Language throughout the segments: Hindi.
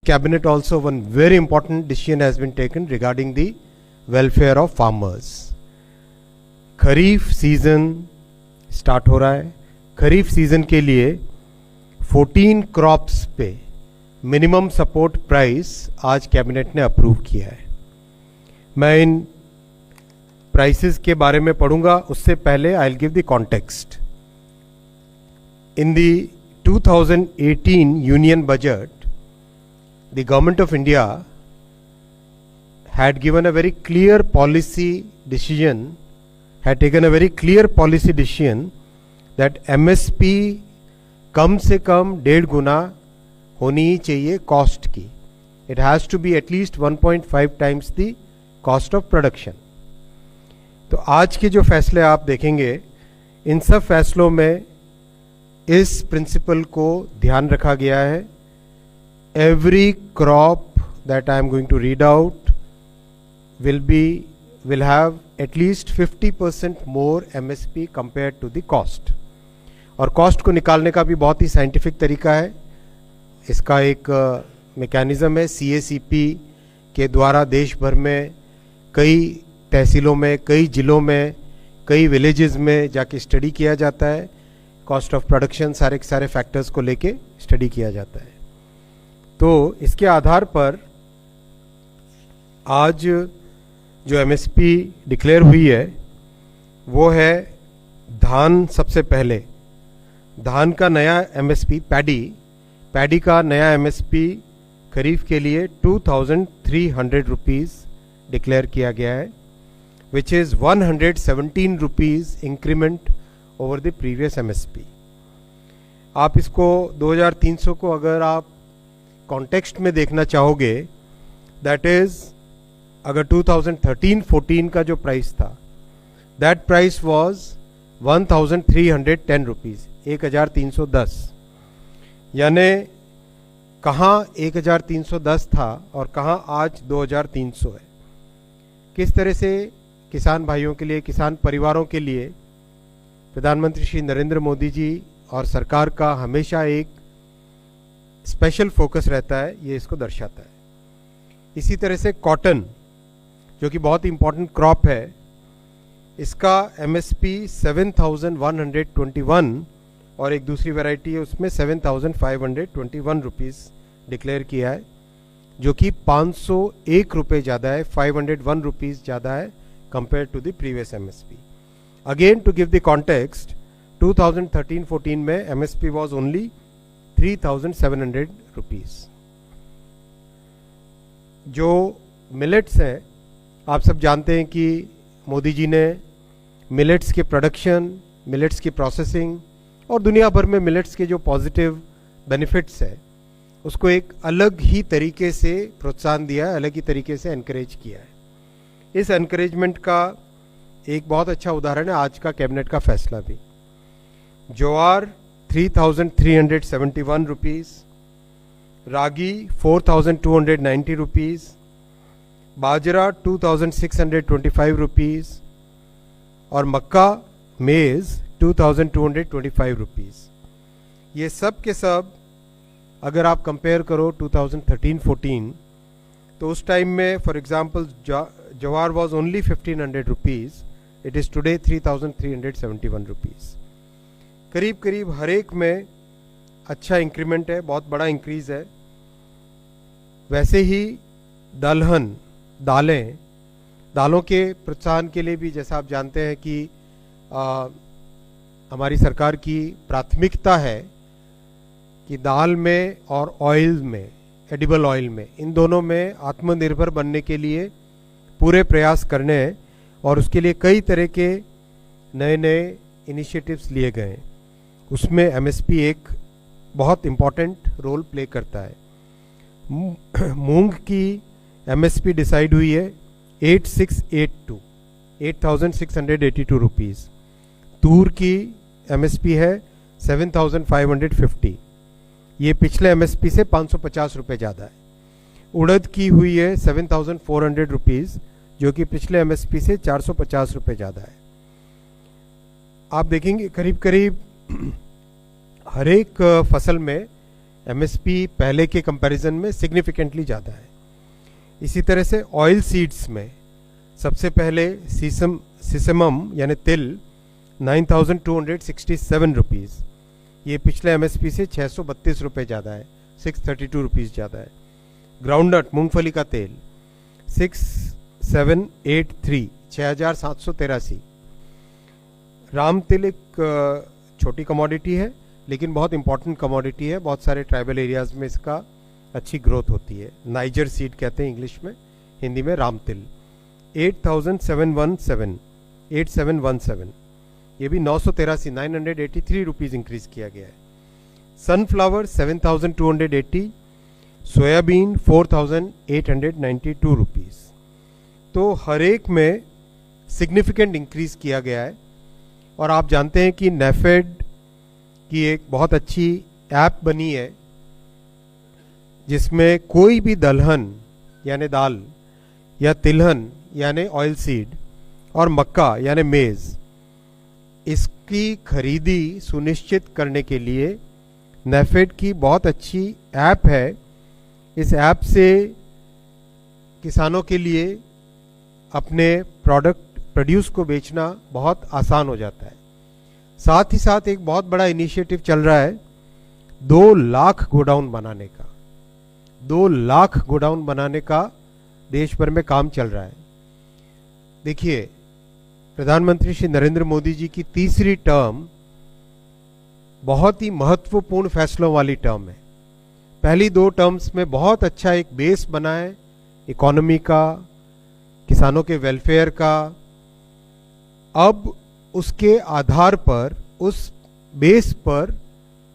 Cabinet also one very important decision has been taken regarding the welfare of farmers. Kharif season start हो रहा है. खरीफ सीजन के लिए 14 क्रॉप्स पे मिनिमम सपोर्ट प्राइस आज कैबिनेट ने अप्रूव किया है. मैं इन प्राइसेस के बारे में पढ़ूंगा, उससे पहले I will give the context. In the 2018 union budget, the government of India had given a very clear policy decision, had taken a very clear policy decision that MSP कम से कम 1.5 गुना होनी ही चाहिए कॉस्ट की. It has to be at least 1.5 times the cost of production. तो आज के जो फैसले आप देखेंगे, इन सब फैसलों में इस प्रिंसिपल को ध्यान रखा गया है. Every crop that I am going to read out will have at least 50% more MSP compared to the cost. और कॉस्ट को निकालने का भी बहुत ही साइंटिफिक तरीका है. इसका एक मैकेनिज्म है. CACP के द्वारा देश भर में कई तहसीलों में, कई ज़िलों में, कई विलेजेस में जाके स्टडी किया जाता है. कॉस्ट ऑफ प्रोडक्शन सारे के सारे फैक्टर्स को लेके स्टडी किया जाता है. तो इसके आधार पर आज जो MSP डिक्लेयर हुई है वो है धान. सबसे पहले धान का नया MSP, पैडी का नया MSP खरीफ के लिए 2300 रुपीज़ डिक्लेयर किया गया है, which is 117 rupees increment over the previous MSP. आप इसको 2300 को अगर आप कॉन्टेक्स्ट में देखना चाहोगे, दैट इज अगर 2013-14 का जो प्राइस था, दैट प्राइस वाज 1310 रुपीज़, 1310. यानी कहाँ 1310 था और कहाँ आज 2300 है. किस तरह से किसान भाइयों के लिए, किसान परिवारों के लिए प्रधानमंत्री श्री नरेंद्र मोदी जी और सरकार का हमेशा एक स्पेशल फोकस रहता है, ये इसको दर्शाता है. इसी तरह से कॉटन, जो कि बहुत इंपॉर्टेंट क्रॉप है, इसका MSP 7121 और एक दूसरी वैरायटी है उसमें 7521 रुपीज़ डिक्लेयर किया है, जो कि 501 रुपये ज़्यादा है, 501 रुपीज़ ज़्यादा है compare to the previous MSP. Again to give the context, 2013-14 में MSP वॉज ओनली 3700 रुपीज़. जो मिलेट्स हैं, आप सब जानते हैं कि मोदी जी ने मिलेट्स के प्रोडक्शन, मिलेट्स की प्रोसेसिंग और दुनिया भर में मिलेट्स के जो पॉजिटिव बेनिफिट्स है उसको एक अलग ही तरीके से प्रोत्साहन दिया है, अलग ही तरीके से एनकरेज किया है. इस एनकरेजमेंट का एक बहुत अच्छा उदाहरण है आज का कैबिनेट का फैसला भी. ज्वार 3371 रुपीज़, रागी 4290 रुपीज़, बाजरा 2625 रुपीज़ और मक्का, मेज़ 2225 रुपीज़. ये सब के सब अगर आप कंपेयर करो 2013-14, तो उस टाइम में for example jowar was only 1500 rupees, it is today 3371 rupees. करीब करीब हर एक में अच्छा इंक्रीमेंट है, बहुत बड़ा इंक्रीज़ है. वैसे ही दलहन, दालों के प्रोत्साहन के लिए भी जैसा आप जानते हैं कि हमारी सरकार की प्राथमिकता है कि दाल में और ऑयल में, एडिबल ऑयल में, इन दोनों में आत्मनिर्भर बनने के लिए पूरे प्रयास करने हैं और उसके लिए कई तरह के नए नए इनिशिएटिव्स लिए गए हैं. उसमें MSP एक बहुत इम्पॉर्टेंट रोल प्ले करता है. मूंग की MSP डिसाइड हुई है 8682 रुपीज़. तूर की MSP है 7550, ये पिछले MSP से 550 रुपये ज़्यादा है. उड़द की हुई है 7400 रुपीज़, जो कि पिछले MSP से 450 रुपये ज़्यादा है. आप देखेंगे करीब करीब हर एक फसल में एमएसपी पहले के कंपैरिजन में सिग्निफिकेंटली ज़्यादा है। इसी तरह से ऑयल सीड्स में सबसे पहले सीसमम यानी तिल 9,267 रुपीज़, ये पिछले एमएसपी से 632 रुपये ज़्यादा है, 632 रुपीज़ ज़्यादा है। ग्राउंडनट मूंगफली का तेल 6783, 6,783। राम तिल एक छोटी कमोडिटी है लेकिन बहुत इंपॉर्टेंट कमोडिटी है, बहुत सारे ट्राइबल एरियाज़ में इसका अच्छी ग्रोथ होती है। नाइजर सीड कहते हैं इंग्लिश में, हिंदी में राम तिल 8717, ये भी 983, 983 रुपीज़ इंक्रीज़ किया गया है। Sunflower 7280, soybean 4892 rupees. तो हर एक में सिग्निफिकेंट इंक्रीज़ किया गया है। और आप जानते हैं कि नेफेड की एक बहुत अच्छी ऐप बनी है जिसमें कोई भी दलहन यानी दाल या तिलहन यानी ऑयल सीड और मक्का यानी मेज़, इसकी खरीदी सुनिश्चित करने के लिए नेफेड की बहुत अच्छी ऐप है। इस ऐप से किसानों के लिए अपने प्रोड्यूस को बेचना बहुत आसान हो जाता है। साथ ही साथ एक बहुत बड़ा इनिशिएटिव चल रहा है 2 लाख गोडाउन बनाने का। 2 लाख गोडाउन बनाने का देश भर में काम चल रहा है। देखिए, प्रधानमंत्री श्री नरेंद्र मोदी जी की तीसरी टर्म बहुत ही महत्वपूर्ण फैसलों वाली टर्म है। पहली 2 टर्म्स में बहुत अच्छा एक बेस बना है इकोनॉमी का, किसानों के वेलफेयर का। अब उसके आधार पर, उस बेस पर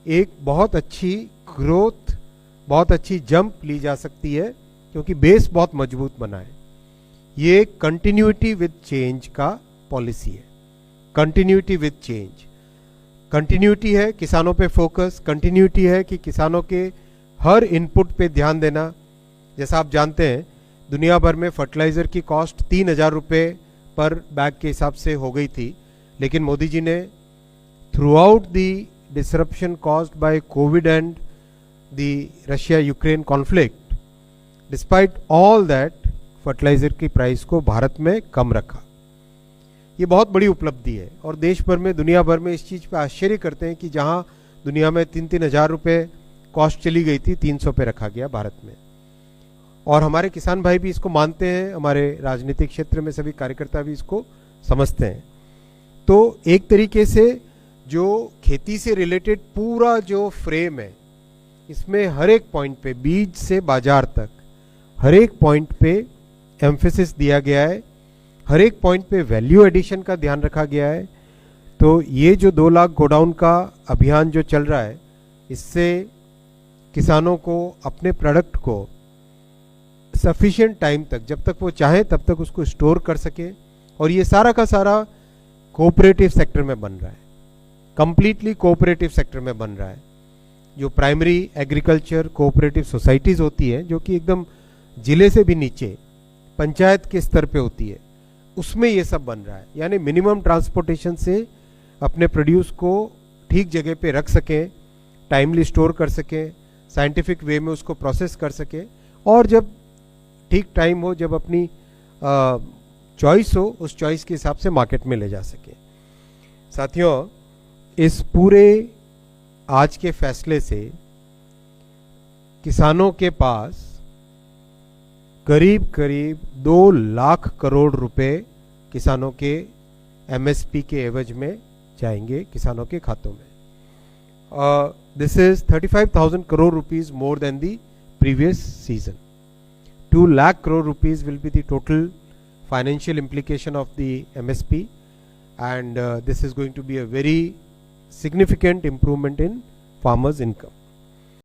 एक बहुत अच्छी ग्रोथ, बहुत अच्छी जंप ली जा सकती है क्योंकि बेस बहुत मजबूत बना है। ये कंटिन्यूटी विद चेंज का पॉलिसी है। कंटिन्यूटी विद चेंज, कंटिन्यूटी है किसानों पे फोकस, कंटिन्यूटी है कि किसानों के हर इनपुट पे ध्यान देना। जैसा आप जानते हैं दुनिया भर में फर्टिलाइज़र की कॉस्ट 3,000 रुपये पर बैग के हिसाब से हो गई थी, लेकिन मोदी जी ने through out the disruption caused by Covid and the Russia Ukraine conflict, despite all that fertiliser की प्राइस को भारत में कम रखा। ये बहुत बड़ी उपलब्धि है और देश भर में, दुनिया भर में इस चीज़ पे आश्चर्य करते हैं कि जहां दुनिया में 3-3 हज़ार रुपये कॉस्ट चली गई थी, 300 पे रखा गया भारत में। और हमारे किसान भाई भी इसको मानते हैं, हमारे राजनीतिक क्षेत्र में सभी कार्यकर्ता भी इसको समझते हैं। तो एक तरीके से जो खेती से रिलेटेड पूरा जो फ्रेम है, इसमें हर एक पॉइंट पे, बीज से बाजार तक, हर एक पॉइंट पे एम्फेसिस दिया गया है, हर एक पॉइंट पे वैल्यू एडिशन का ध्यान रखा गया है। तो ये जो 2 लाख गोडाउन का अभियान जो चल रहा है, इससे किसानों को अपने प्रोडक्ट को सफिशिएंट टाइम तक, जब तक वो चाहे तब तक उसको स्टोर कर सके। और ये सारा का सारा कोऑपरेटिव सेक्टर में बन रहा है, कंप्लीटली कोऑपरेटिव सेक्टर में बन रहा है। जो प्राइमरी एग्रीकल्चर कोऑपरेटिव सोसाइटीज़ होती हैं, जो कि एकदम जिले से भी नीचे पंचायत के स्तर पे होती है, उसमें ये सब बन रहा है। यानी मिनिमम ट्रांसपोर्टेशन से अपने प्रोड्यूस को ठीक जगह पे रख सकें, टाइमली स्टोर कर सकें, साइंटिफिक वे में उसको प्रोसेस कर सकें, और जब ठीक टाइम हो, जब अपनी चॉइस हो, उस चॉइस के हिसाब से मार्केट में ले जा सके। साथियों, इस पूरे आज के फैसले से किसानों के पास करीब करीब 2 लाख करोड़ रुपए किसानों के एमएसपी के एवज में जाएंगे किसानों के खातों में। This is 35,000 crore rupees more than the previous season. 2 lakh crore rupees will be the total financial implication of the MSP, and this is going to be a very significant improvement in farmers' income.